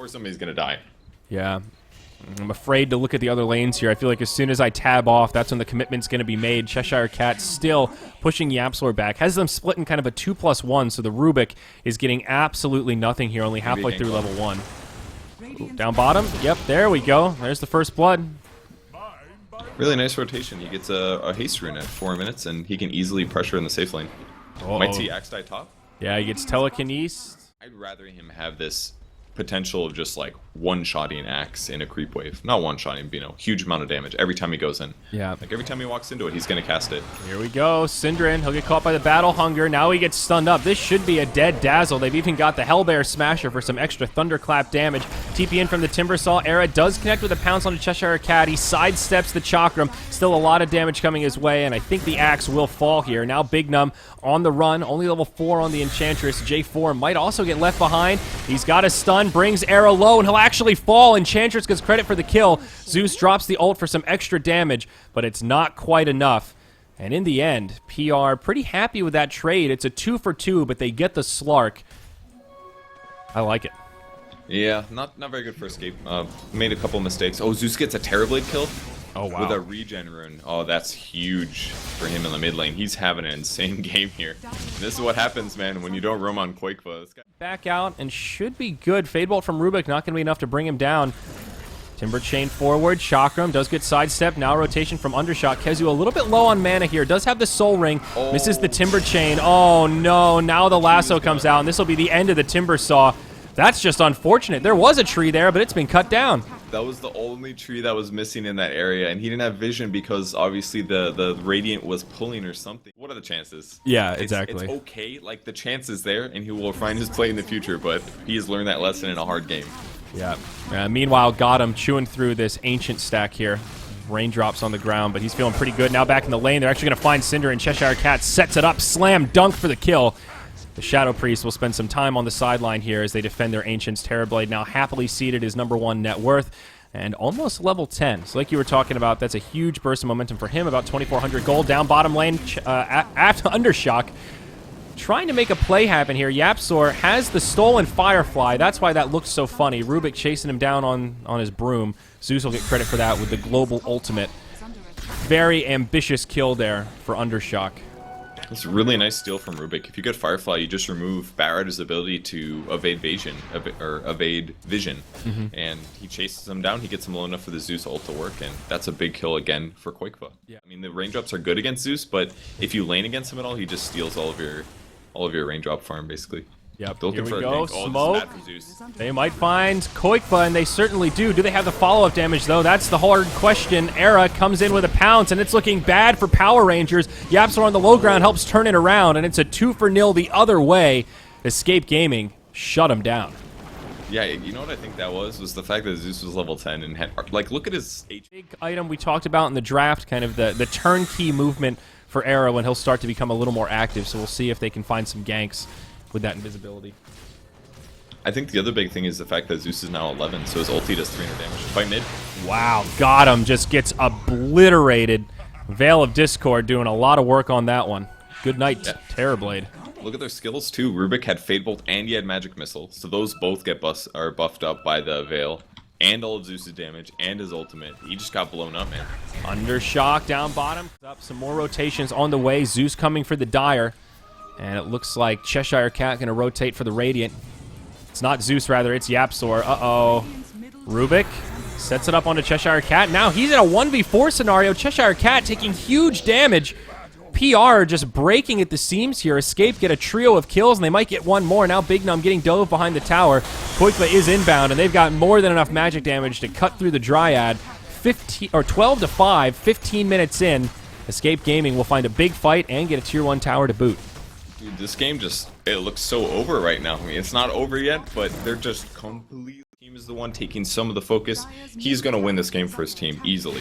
or somebody's going to die. Yeah. I'm afraid to look at the other lanes here. I feel like as soon as I tab off, that's when the commitment's going to be made. CheshireCat still pushing YapzOr back. Has them split in kind of a 2+1, so the Rubik is getting absolutely nothing here, only halfway through level 1. Ooh, down bottom. Yep, there we go. There's the first blood. Really nice rotation. He gets a haste rune at 4 minutes, and he can easily pressure in the safe lane. Might see Axe die top. Yeah, he gets telekinesis. I'd rather him have this potential of just like one-shotting Axe in a creep wave. Not one-shotting, but, you know, huge amount of damage every time he goes in. Yeah. Like every time he walks into it, he's going to cast it. Here we go. Synderen, he'll get caught by the Battle Hunger. Now he gets stunned up. This should be a dead Dazzle. They've even got the Hellbear Smasher for some extra Thunderclap damage. TP in from the Timbersaw. Era does connect with a pounce on the CheshireCat. He sidesteps the Chakram. Still a lot of damage coming his way, and I think the Axe will fall here. Now Big Num on the run. Only level 4 on the Enchantress. J4 might also get left behind. He's got a stun. Brings Era low, and he'll actually fall. Enchantress gets credit for the kill. Zeus drops the ult for some extra damage, but it's not quite enough. And in the end, PR pretty happy with that trade. It's a 2 for 2, but they get the Slark. I like it. Yeah, not very good for escape. Made a couple mistakes. Oh, Zeus gets a Terrorblade kill. Oh, wow. With a regen rune. Oh, that's huge for him in the mid lane. He's having an insane game here. This is what happens, man, when you don't roam on Quakefa. Back out and should be good. Fade Bolt from Rubik, not going to be enough to bring him down. Timber Chain forward. Chakram does get sidestepped. Now rotation from Undershock. KheZu a little bit low on mana here. Does have the Soul Ring. Misses the Timber Chain. Oh, no. Now the lasso comes out, and this will be the end of the Timber Saw. That's just unfortunate. There was a tree there, but it's been cut down. That was the only tree that was missing in that area, and he didn't have vision because obviously the Radiant was pulling or something. What are the chances? Yeah, exactly. It's okay, like the chance is there, and he will find his play in the future, but he has learned that lesson in a hard game. Yeah. Meanwhile, got him chewing through this Ancient stack here. Raindrops on the ground, but he's feeling pretty good. Now back in the lane, they're actually going to find Cinder, and CheshireCat sets it up. Slam dunk for the kill. The Shadow Priest will spend some time on the sideline here as they defend their Ancients. Terrorblade now happily seated his #1 net worth and almost level 10. So like you were talking about, that's a huge burst of momentum for him. About 2,400 gold. Down bottom lane, after Undershock. Trying to make a play happen here. YapzOr has the stolen Firefly. That's why that looks so funny. Rubik chasing him down on his broom. Zeus will get credit for that with the global ultimate. Very ambitious kill there for Undershock. It's a really nice steal from Rubik. If you get Firefly, you just remove Barrett's ability to evade vision, and he chases him down. He gets him low enough for the Zeus ult to work, and that's a big kill again for Quakefa. Yeah. I mean, the raindrops are good against Zeus, but if you lane against him at all, he just steals all of your raindrop farm basically. Yep, here we go. Oh, Smoke. They might find Quakefa, and they certainly do. Do they have the follow-up damage, though? That's the hard question. Era comes in with a pounce, and it's looking bad for Power Rangers. YapzOr on the low ground helps turn it around, and it's a 2-0 the other way. Escape Gaming shut him down. Yeah, you know what I think that was the fact that Zeus was level 10 and had, like, look at his HP. Big item we talked about in the draft, kind of the turnkey movement for Era when he'll start to become a little more active, so we'll see if they can find some ganks with that invisibility. I think the other big thing is the fact that Zeus is now 11, so his ulti does 300 damage. Fight mid. Wow, got him. Just gets obliterated. Veil of Discord doing a lot of work on that one. Good night, yeah. Terrorblade. Look at their skills too. Rubik had Fade Bolt and he had Magic Missile, so those both get buffed up by the Veil. And all of Zeus's damage, and his ultimate. He just got blown up, man. Undershock down bottom. Up some more rotations on the way. Zeus coming for the Dire. And it looks like CheshireCat going to rotate for the Radiant. It's not Zeus, rather. It's YapzOr. Uh-oh. Rubik sets it up onto CheshireCat. Now he's in a 1v4 scenario. CheshireCat taking huge damage. PR just breaking at the seams here. Escape get a trio of kills, and they might get one more. Now Big Num getting dove behind the tower. Quakefa is inbound, and they've got more than enough magic damage to cut through the Dryad. 12-5, 15 minutes in. Escape Gaming will find a big fight and get a tier 1 tower to boot. Dude, this game just, it looks so over right now. I mean, it's not over yet, but they're just completely... The team is the one taking some of the focus. He's going to win this game for his team easily.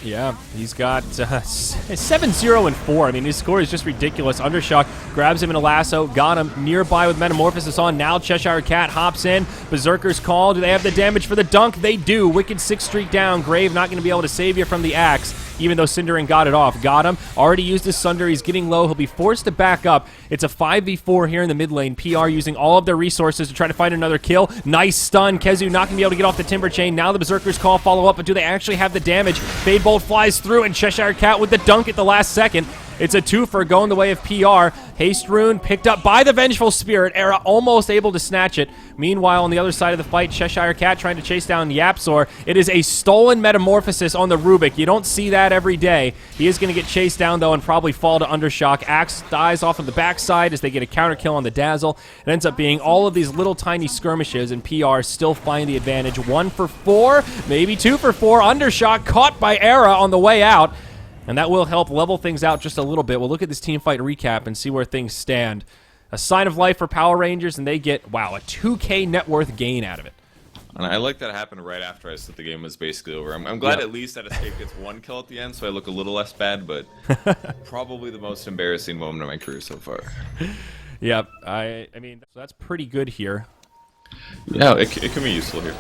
Yeah, he's got 7-0-4. I mean, his score is just ridiculous. Undershock grabs him in a lasso, got him nearby with Metamorphosis on. Now CheshireCat hops in. Berserker's call. Do they have the damage for the dunk? They do. Wicked 6 streak down. Grave not going to be able to save you from the axe. even though Cinderin got it off. Got him. Already used his Sunder. He's getting low. He'll be forced to back up. It's a 5v4 here in the mid lane. PR using all of their resources to try to find another kill. Nice stun. KheZu not going to be able to get off the Timber Chain. Now the Berserkers call follow-up, but do they actually have the damage? Fade Bolt flies through, and Cheshire Cat with the dunk at the last second. It's a twofer going the way of PR. Haste Rune picked up by the Vengeful Spirit. Era almost able to snatch it. Meanwhile, on the other side of the fight, Cheshire Cat trying to chase down YapzOr. It is a stolen Metamorphosis on the Rubik. You don't see that every day. He is going to get chased down, though, and probably fall to Undershock. Axe dies off of the backside as they get a counter kill on the Dazzle. It ends up being all of these little tiny skirmishes, and PR still find the advantage. 1 for 4, maybe 2 for 4. Undershock caught by Era on the way out. And that will help level things out just a little bit. We'll look at this team fight recap and see where things stand. A sign of life for Power Rangers, and they get, wow, a 2K net worth gain out of it. And I like that it happened right after I said the game was basically over. I'm glad at least that Escape gets 1 kill at the end, so I look a little less bad, but probably the most embarrassing moment of my career so far. Yep, I mean, so that's pretty good here. Yeah, it can be useful here.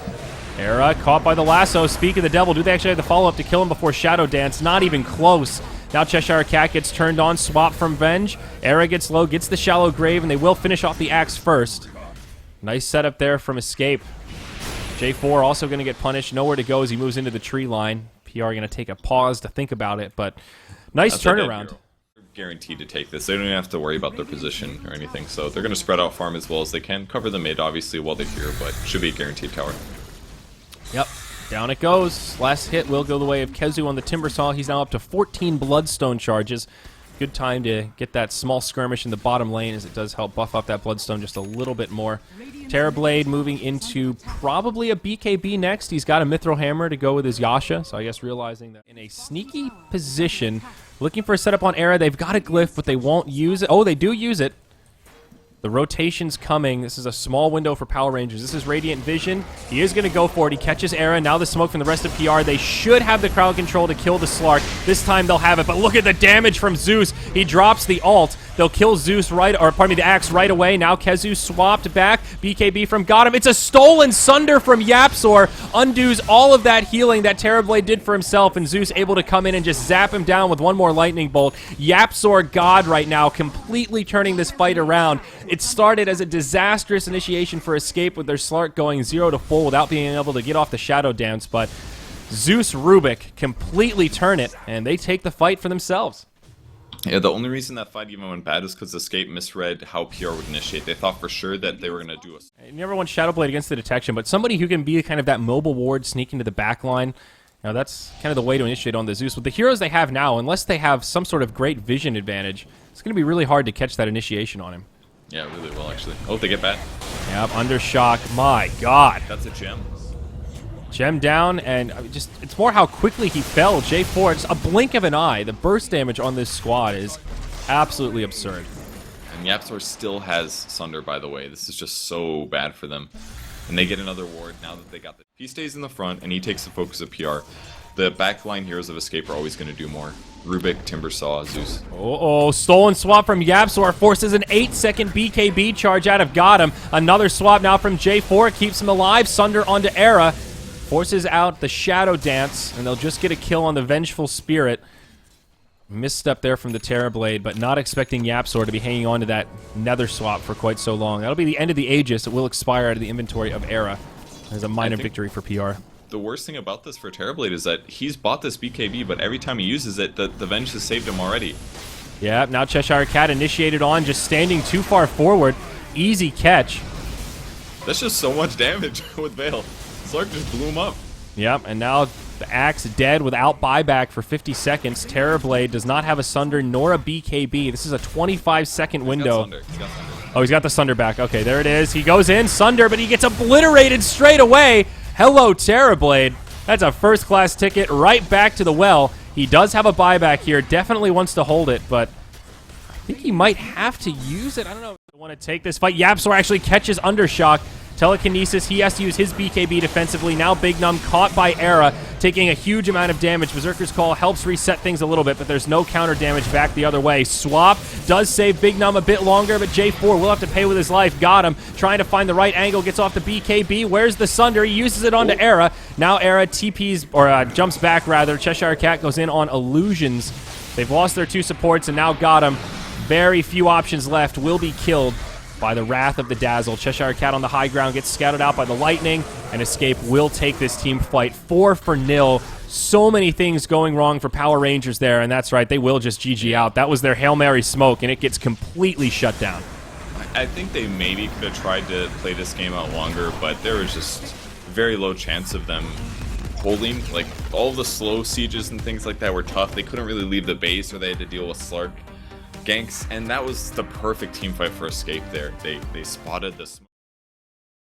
Era caught by the lasso. Speak of the devil. Do they actually have the follow-up to kill him before Shadow Dance? Not even close. Now Cheshire Cat gets turned on. Swap from Venge. Era gets low, gets the shallow grave, and they will finish off the axe first. Nice setup there from Escape. J4 also going to get punished. Nowhere to go as he moves into the tree line. PR going to take a pause to think about it, but nice turnaround. Guaranteed to take this. They don't even have to worry about their position or anything, so they're going to spread out farm as well as they can. Cover the mid, obviously, while they're here, but should be a guaranteed tower. Yep, down it goes. Last hit will go the way of KheZu on the Timbersaw. He's now up to 14 Bloodstone charges. Good time to get that small skirmish in the bottom lane, as it does help buff up that Bloodstone just a little bit more. Terrorblade moving into probably a BKB next. He's got a Mithril Hammer to go with his Yasha, so I guess realizing that in a sneaky position, looking for a setup on Era. They've got a Glyph, but they won't use it. Oh, they do use it. The rotation's coming. This is a small window for Power Rangers. This is Radiant Vision. He is going to go for it. He catches Era. Now the smoke from the rest of PR. They should have the crowd control to kill the Slark. This time they'll have it, but look at the damage from Zeus. He drops the ult. They'll kill Zeus the axe right away. Now KheZu swapped back. BKB from got him. It's a stolen Sunder from YapzOr. Undoes all of that healing that Terrorblade did for himself, and Zeus able to come in and just zap him down with one more lightning bolt. YapzOr God right now, completely turning this fight around. It started as a disastrous initiation for Escape with their Slark going 0 to full without being able to get off the Shadow Dance, but Zeus Rubik completely turn it, and they take the fight for themselves. Yeah, the only reason that fight even went bad is because Escape misread how PR would initiate. They thought for sure that they were going to do a... You never want Shadowblade against the detection, but somebody who can be kind of that mobile ward sneaking to the back line, you know, that's kind of the way to initiate on the Zeus. With the heroes they have now, unless they have some sort of great vision advantage, it's going to be really hard to catch that initiation on him. Yeah, really well, actually. Oh, they get back. Yep, Undershock. My God. That's a gem. Gem down, and just it's more how quickly he fell. J4, just a blink of an eye. The burst damage on this squad is absolutely absurd. And YapzOr still has Sunder, by the way. This is just so bad for them. And they get another ward now that they got the... He stays in the front, and he takes the focus of PR. The backline heroes of Escape are always going to do more. Rubik, Timbersaw, Zeus. Oh, stolen swap from YapzOr forces an 8-second BKB charge out of Gotham. Another swap now from J4 keeps him alive. Sunder onto Era. Forces out the Shadow Dance, and they'll just get a kill on the Vengeful Spirit. Misstep there from the Terrorblade, but not expecting YapzOr to be hanging on to that Nether swap for quite so long. That'll be the end of the Aegis. It will expire out of the inventory of Era. There's a minor victory for PR. The worst thing about this for Terrorblade is that he's bought this BKB, but every time he uses it, the Venge has saved him already. Yeah, now Cheshire Cat initiated on, just standing too far forward. Easy catch. That's just so much damage with Veil. Slark just blew him up. Yep, and now the Axe dead without buyback for 50 seconds. Terrorblade does not have a Sunder nor a BKB. This is a 25-second window. Oh, he's got the Sunder back. Okay, there it is. He goes in, Sunder, but he gets obliterated straight away. Hello, Terrorblade. That's a first-class ticket right back to the well. He does have a buyback here. Definitely wants to hold it, but I think he might have to use it. I don't know if I want to take this fight. YapzOr actually catches Undershock. Telekinesis, he has to use his BKB defensively. Now Big Num caught by Era, taking a huge amount of damage. Berserker's Call helps reset things a little bit, but there's no counter damage back the other way. Swap does save Big Num a bit longer, but J4 will have to pay with his life. Got him. Trying to find the right angle, gets off the BKB. Where's the Sunder? He uses it onto Era. Now Era TPs, or jumps back rather. Cheshire Cat goes in on Illusions. They've lost their 2 supports and now got him. Very few options left. Will be killed by the Wrath of the Dazzle. Cheshire Cat on the high ground gets scouted out by the Lightning, and Escape will take this team fight 4-0. So many things going wrong for Power Rangers there, and that's right, they will just GG out. That was their Hail Mary smoke, and it gets completely shut down. I think they maybe could have tried to play this game out longer, but there was just very low chance of them holding. Like, all the slow sieges and things like that were tough. They couldn't really leave the base, or they had to deal with Slark ganks, and that was the perfect team fight for Escape there. They spotted the